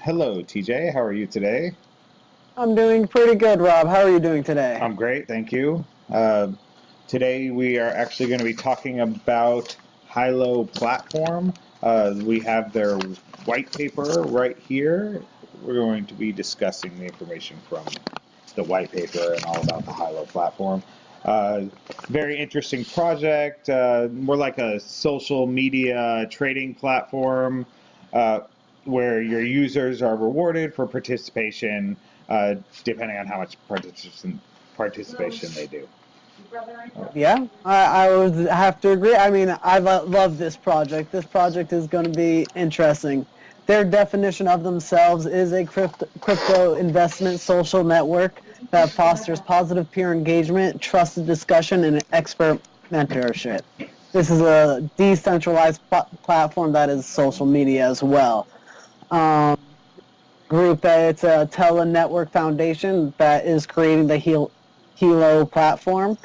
Hello, TJ. How are you today? I'm doing pretty good, Rob. How are you doing today? I'm great, thank you. Today we are actually going to be talking about Hilo platform. We have their white paper right here. We're going to be discussing the information from the white paper and all about the Hilo platform. Very interesting project. More like a social media trading platform where your users are rewarded for participation, depending on how much participation they do. Yeah, I would have to agree. I mean, I love this project. This project is going to be interesting. Their definition of themselves is a crypto investment social network that fosters positive peer engagement, trusted discussion, and expert mentorship. This is a decentralized platform that is social media as well. Group that it's a Tele-Network Foundation that is creating the Hilo platform.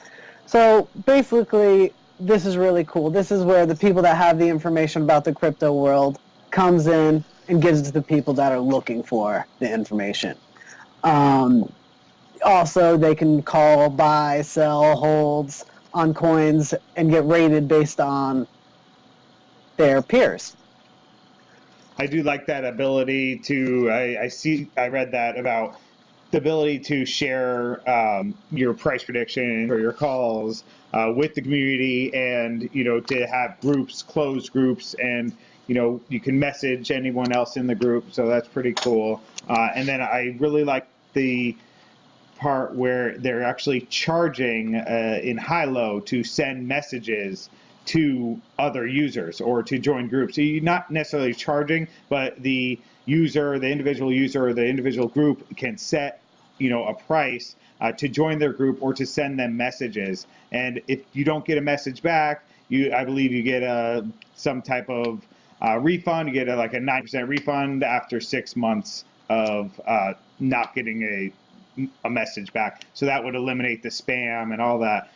So basically, this is really cool. This is where the people that have the information about the crypto world comes in and gives it to the people that are looking for the information. Also, they can call, buy, sell, holds on coins and get rated based on their peers. I do like that ability to. I read that about the ability to share your price prediction or your calls with the community, and to have groups, closed groups, and you can message anyone else in the group. So that's pretty cool. And then I really like the part where they're actually charging in Hilo to send messages to other users or to join groups. So you're not necessarily charging, but the individual user or the individual group can set, a price to join their group or to send them messages. And if you don't get a message back, I believe you get some type of refund. You get like a 9% refund after 6 months of not getting a message back. So that would eliminate the spam and all that.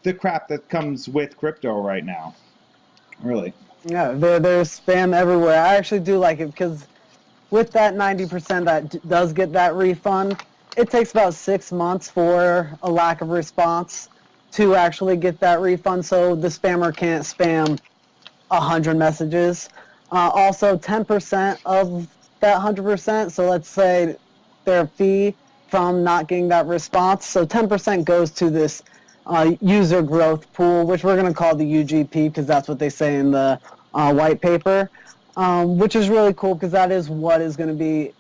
The crap that comes with crypto right now. Really. Yeah, there's spam everywhere. I actually do like it because with that 90% that does get that refund, it takes about 6 months for a lack of response to actually get that refund, so the spammer can't spam 100 messages. Also, 10% of that 100%, so let's say their fee from not getting that response, so 10% goes to this user growth pool, which we're going to call the UGP because that's what they say in the white paper, which is really cool because that is what is going to be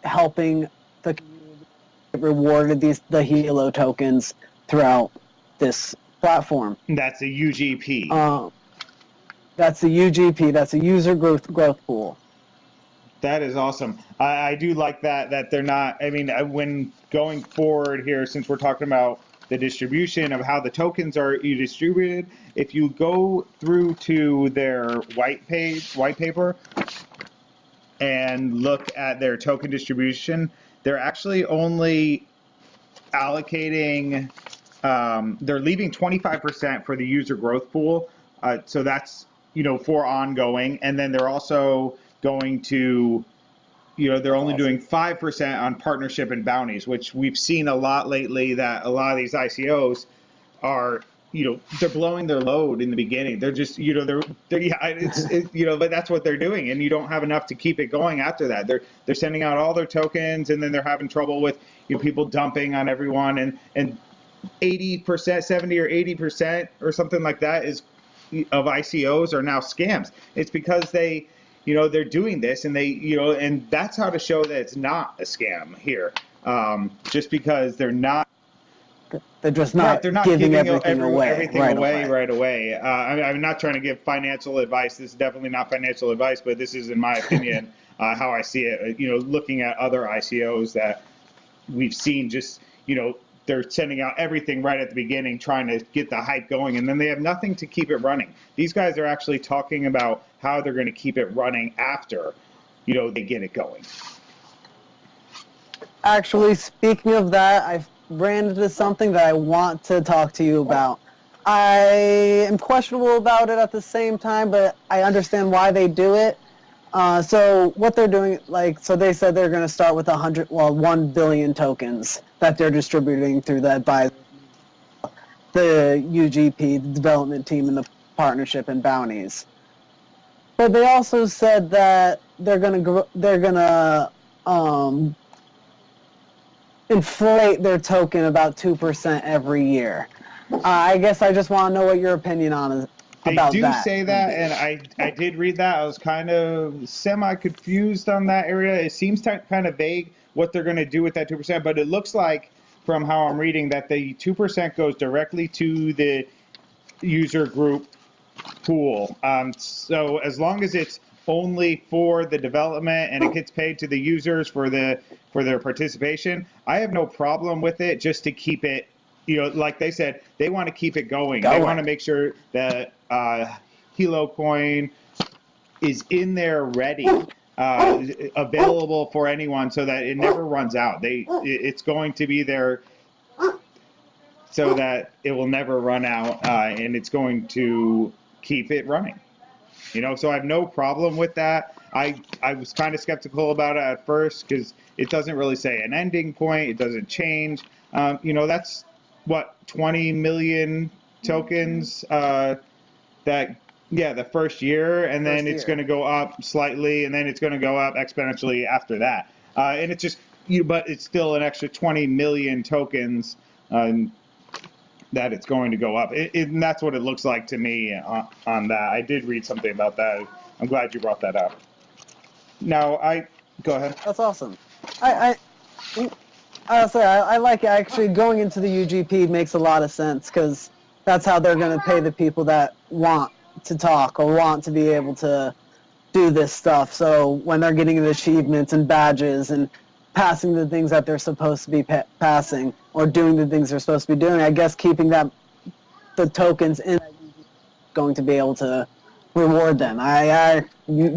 helping the community get rewarded the Hilo tokens throughout this platform. That's a UGP. That's a UGP. That's a user growth pool. That is awesome. I do like that they're not. I mean, when going forward here, since we're talking about the distribution of how the tokens are distributed, if you go through to their white paper and look at their token distribution, they're actually only allocating, they're leaving 25% for the user growth pool. So that's, for ongoing. And then they're also going to, they're only doing 5% on partnership and bounties, which we've seen a lot lately, that a lot of these ICOs are, they're blowing their load in the beginning. They're just, but that's what they're doing. And you don't have enough to keep it going after that. They're sending out all their tokens, and then they're having trouble with, people dumping on everyone, and 80%, 70 or 80% or something like that of ICOs are now scams. It's because they're doing this, and and that's how to show that it's not a scam here. Just because they're just not giving everything away right away. I'm not trying to give financial advice. This is definitely not financial advice, but this is, in my opinion, how I see it. Looking at other ICOs that we've seen, just they're sending out everything right at the beginning, trying to get the hype going, and then they have nothing to keep it running. These guys are actually talking about how they're going to keep it running after, they get it going. Actually, speaking of that, I ran into something that I want to talk to you about. I am questionable about it at the same time, but I understand why they do it. So what they're doing, so they said they're going to start with 1 billion tokens that they're distributing through that by the UGP, the development team, and the partnership and bounties. But they also said that they're gonna inflate their token about 2% every year. I guess I just want to know what your opinion on They about do that. say that, and I did read that. I was kind of semi-confused on that area. It seems kind of vague what they're going to do with that 2%, but it looks like, from how I'm reading, that the 2% goes directly to the user group pool. So as long as it's only for the development and it gets paid to the users for their participation, I have no problem with it, just to keep it, like they said, they want to keep it going. They want to make sure that Hilo coin is in there ready, available for anyone, so that it never runs out. It's going to be there so that it will never run out, and it's going to keep it running. So I have no problem with that. I was kind of skeptical about it at first, because it doesn't really say an ending point. It doesn't change. That's what, 20 million tokens the first year, and then it's going to go up slightly, and then it's going to go up exponentially after that. And it's just, but it's still an extra 20 million tokens that it's going to go up. And that's what it looks like to me on that. I did read something about that. I'm glad you brought that up. Now, go ahead. That's awesome. I like it. Actually, going into the UGP makes a lot of sense, because that's how they're going to pay the people that want to talk or want to be able to do this stuff. So when they're getting the achievements and badges and passing the things that they're supposed to be passing, or doing the things they're supposed to be doing, I guess keeping the tokens in is going to be able to reward them.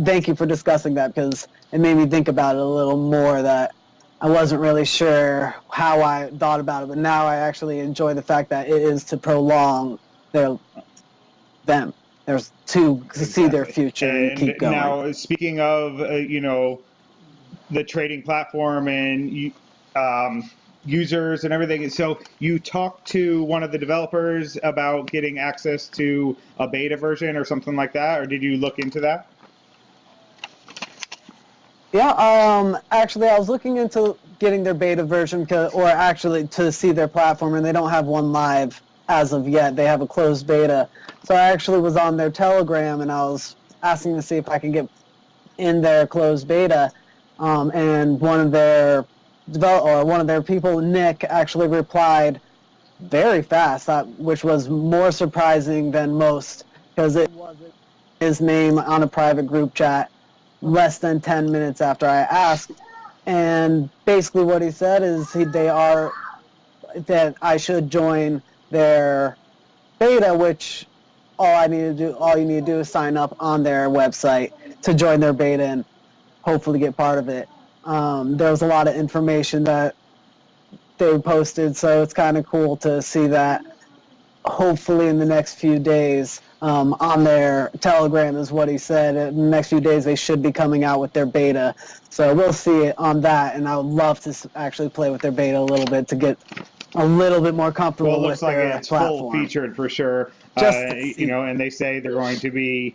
Thank you for discussing that, because it made me think about it a little more, that I wasn't really sure how I thought about it, but now I actually enjoy the fact that it is to prolong them. There's to see their future and keep going. Now, speaking of, the trading platform and users and everything, so you talked to one of the developers about getting access to a beta version or something like that, or did you look into that? Yeah, actually, I was looking into getting their beta version, or actually to see their platform, and they don't have one live as of yet. They have a closed beta. So I actually was on their Telegram, and I was asking to see if I could get in their closed beta, and one of their people, Nick, actually replied very fast, which was more surprising than most, because it wasn't his name on a private group chat less than 10 minutes after I asked. And basically what he said is that I should join their beta, which all you need to do is sign up on their website to join their beta and hopefully get part of it. There was a lot of information that they posted, so it's kind of cool to see that. Hopefully in the next few days, on their Telegram is what he said, in the next few days they should be coming out with their beta. So we'll see it on that, and I would love to actually play with their beta a little bit to get a little bit more comfortable with their platform. Well, it looks like it's full featured for sure. And they say they're going to be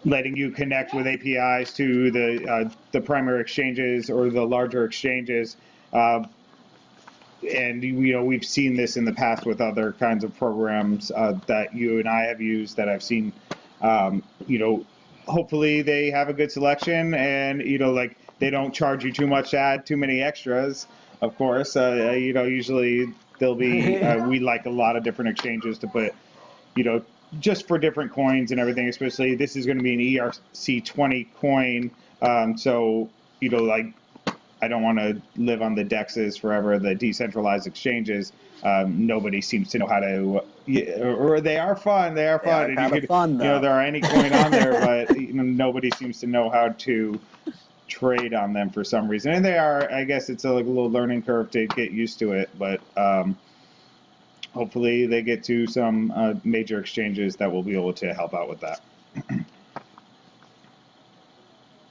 letting you connect with APIs to the primary exchanges or the larger exchanges. And we've seen this in the past with other kinds of programs that you and I have used, that I've seen. Hopefully they have a good selection, and they don't charge you too much to add too many extras. Of course, usually there'll be we like a lot of different exchanges to put, just for different coins and everything. Especially this is going to be an ERC20 coin, so I don't want to live on the DEXs forever, the decentralized exchanges. Nobody seems to know how to, or they are fun. They are fun. Fun, though. There are any coin on there, but nobody seems to know how to trade on them for some reason. And they are, I guess it's a little learning curve to get used to it, but hopefully they get to some major exchanges that will be able to help out with that.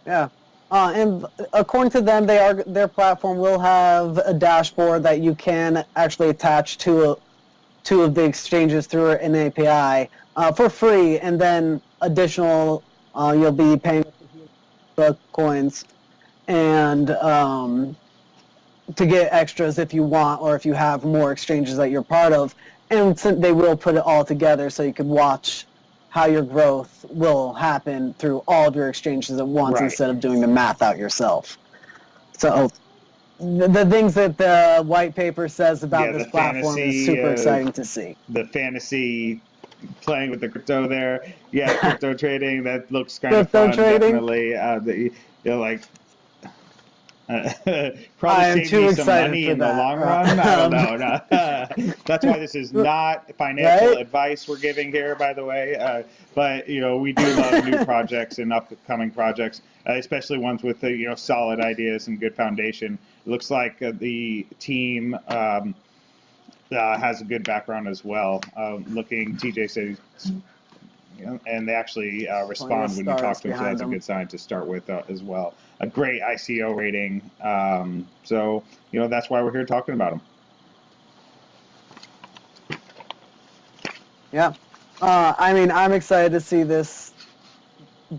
Yeah. And according to them, their platform will have a dashboard that you can actually attach to two of the exchanges through an API for free, and then additional you'll be paying the coins and to get extras if you want, or if you have more exchanges that you're part of. And they will put it all together so you can watch how your growth will happen through all of your exchanges at once Right. instead of doing the math out yourself. So the things that the white paper says about this platform is super exciting to see. The fantasy playing with the crypto there. Yeah, crypto trading, that looks kind of Crypto fun, trading? definitely. Like, I probably am save too me some excited money for in the that. long run. I don't know. No. That's why this is not financial Right? advice we're giving here, by the way. But we do love new projects and upcoming projects, especially ones with solid ideas and good foundation. It looks like the team has a good background as well. TJ says, and they actually respond when you talk to them, so that's a good sign to start with as well. A great ICO rating, so that's why we're here talking about them. Yeah, I mean, I'm excited to see this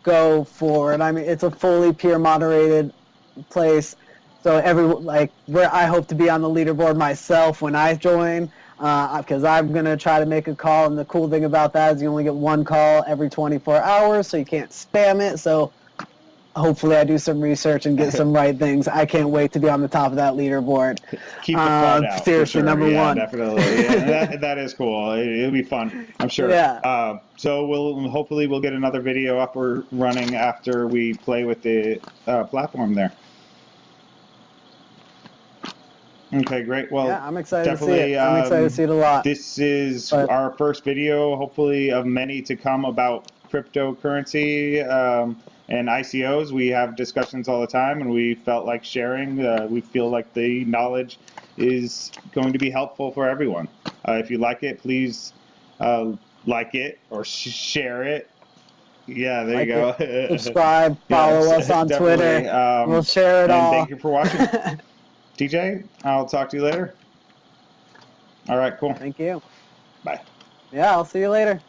go forward. I mean, it's a fully peer moderated place, so where I hope to be on the leaderboard myself when I join, because I'm gonna try to make a call. And the cool thing about that is you only get one call every 24 hours, so you can't spam it. So hopefully I do some research and get some right things. I can't wait to be on the top of that leaderboard. Keep the FUD out. Seriously, for sure. number one. Definitely. Yeah, that is cool. It'll be fun, I'm sure. Yeah. So hopefully we'll get another video up or running after we play with the platform there. Okay, great. Well, yeah, I'm excited to see it. I'm excited to see it a lot. This is our first video, hopefully of many to come, about cryptocurrency and ICOs. We have discussions all the time, and we felt like sharing. We feel like the knowledge is going to be helpful for everyone. If you like it, please like it or share it. Yeah, there you go. Subscribe, follow us on Twitter. We'll share it all. Thank you for watching. TJ, I'll talk to you later. All right, cool. Thank you. Bye. Yeah, I'll see you later.